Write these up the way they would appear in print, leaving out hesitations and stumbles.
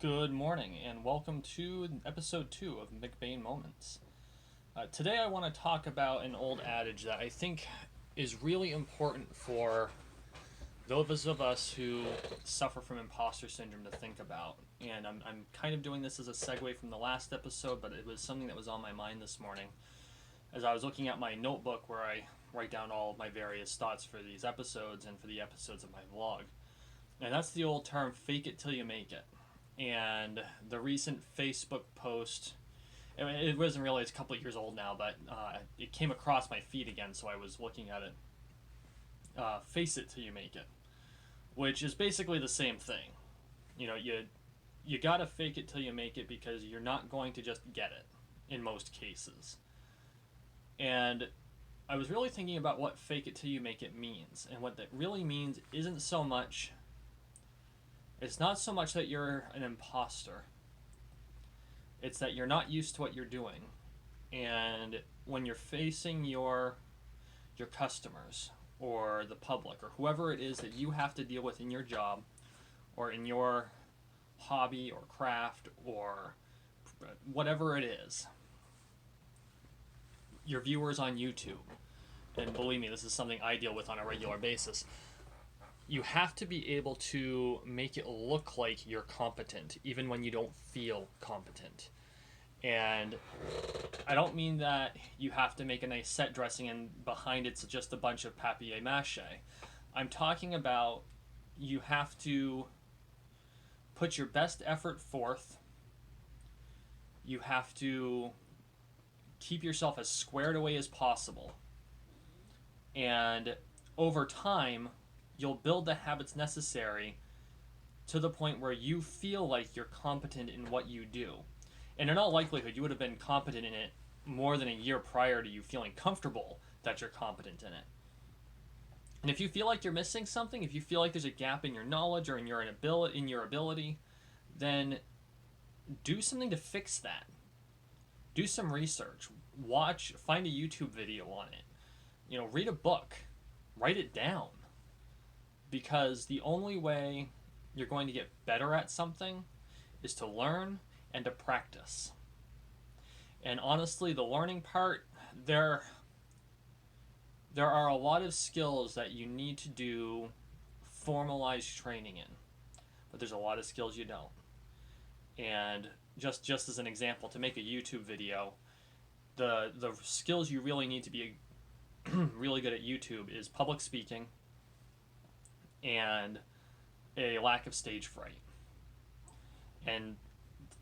Good morning, and welcome to episode 2 of McBain Moments. Today, I want to talk about an old adage that I think is really important for those of us who suffer from imposter syndrome to think about. And I'm kind of doing this as a segue from the last episode, but it was something that was on my mind this morning as I was looking at my notebook where I write down all of my various thoughts for these episodes and for the episodes of my vlog. And that's the old term, fake it till you make it. And the recent Facebook post, it wasn't really, it's a couple of years old now, but it came across my feed again, so I was looking at it. Face it till you make it, which is basically the same thing. You gotta fake it till you make it because you're not going to just get it in most cases. And I was really thinking about what fake it till you make it means, and what that really means isn't so much. It's not so much that you're an imposter. It's that you're not used to what you're doing. And when you're facing your customers or the public or whoever it is that you have to deal with in your job or in your hobby or craft or whatever it is, your viewers on YouTube, and believe me, this is something I deal with on a regular basis, you have to be able to make it look like you're competent, even when you don't feel competent. And I don't mean that you have to make a nice set dressing and behind it's just a bunch of papier-mâché. I'm talking about you have to put your best effort forth. You have to keep yourself as squared away as possible. And over time, you'll build the habits necessary to the point where you feel like you're competent in what you do. And in all likelihood, you would have been competent in it more than a year prior to you feeling comfortable that you're competent in it. And if you feel like you're missing something, if you feel like there's a gap in your knowledge or in your ability, then do something to fix that. Do some research. Find a YouTube video on it. Read a book. Write it down. Because the only way you're going to get better at something is to learn and to practice. And honestly, the learning part, there are a lot of skills that you need to do formalized training in, but there's a lot of skills you don't. And just as an example, to make a YouTube video, the skills you really need to be really good at YouTube is public speaking and a lack of stage fright. And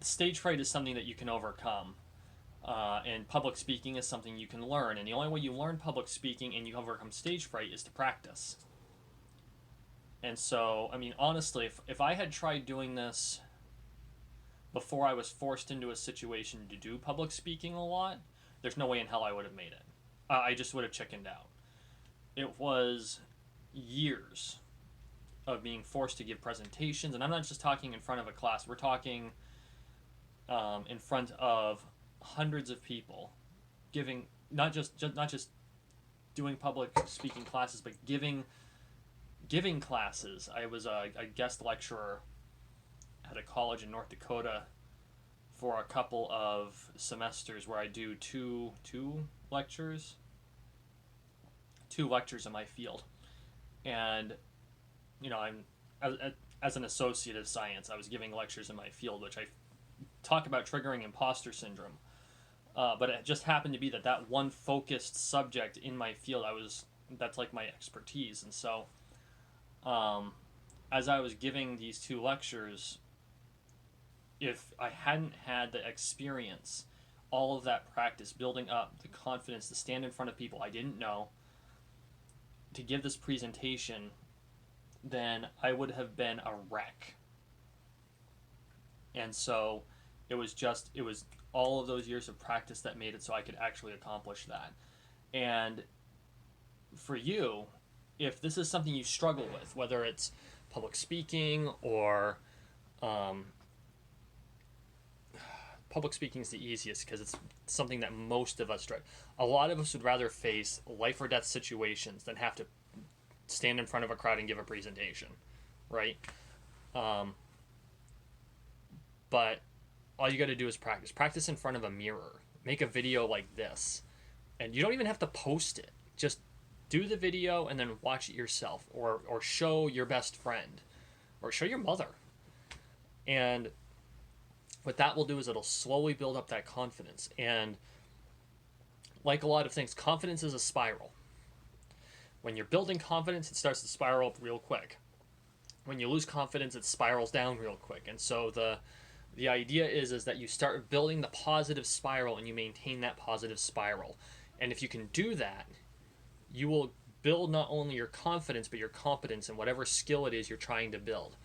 stage fright is something that you can overcome. And public speaking is something you can learn. And the only way you learn public speaking and you overcome stage fright is to practice. And so, honestly, if I had tried doing this before I was forced into a situation to do public speaking a lot, there's no way in hell I would have made it. I just would have chickened out. It was years of being forced to give presentations, and I'm not just talking in front of a class. We're talking in front of hundreds of people, giving not just doing public speaking classes, but giving classes. I was a guest lecturer at a college in North Dakota for a couple of semesters where I do two lectures in my field, and I'm as an associate of science, I was giving lectures in my field, which I talk about triggering imposter syndrome. But it just happened to be that one focused subject in my field, that's like my expertise. And so, as I was giving these two lectures, if I hadn't had the experience, all of that practice, building up the confidence to stand in front of people I didn't know, to give this presentation, then I would have been a wreck. And so it was all of those years of practice that made it so I could actually accomplish that. And for you, if this is something you struggle with, whether it's public speaking or public speaking is the easiest because it's something that most of us try. A lot of us would rather face life or death situations than have to stand in front of a crowd and give a presentation, right? But all you got to do is practice. Practice in front of a mirror. Make a video like this. And you don't even have to post it. Just do the video and then watch it yourself, or show your best friend, or show your mother. And what that will do is it'll slowly build up that confidence. And like a lot of things, confidence is a spiral. When you're building confidence, it starts to spiral up real quick. When you lose confidence, it spirals down real quick. And so the idea is that you start building the positive spiral and you maintain that positive spiral. And if you can do that, you will build not only your confidence but your competence in whatever skill it is you're trying to build.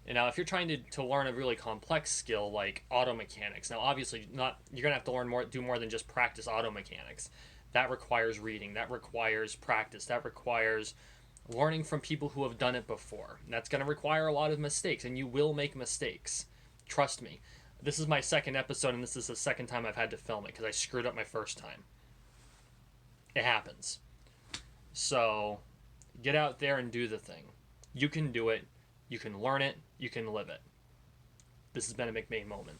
And now if you're trying to learn a really complex skill like auto mechanics, now obviously you're gonna have to do more than just practice auto mechanics. That requires reading, that requires practice, that requires learning from people who have done it before. And that's gonna require a lot of mistakes, and you will make mistakes. Trust me. This is my second episode, and this is the second time I've had to film it because I screwed up my first time. It happens. So get out there and do the thing. You can do it. You can learn it. You can live it. This has been a McBain moment.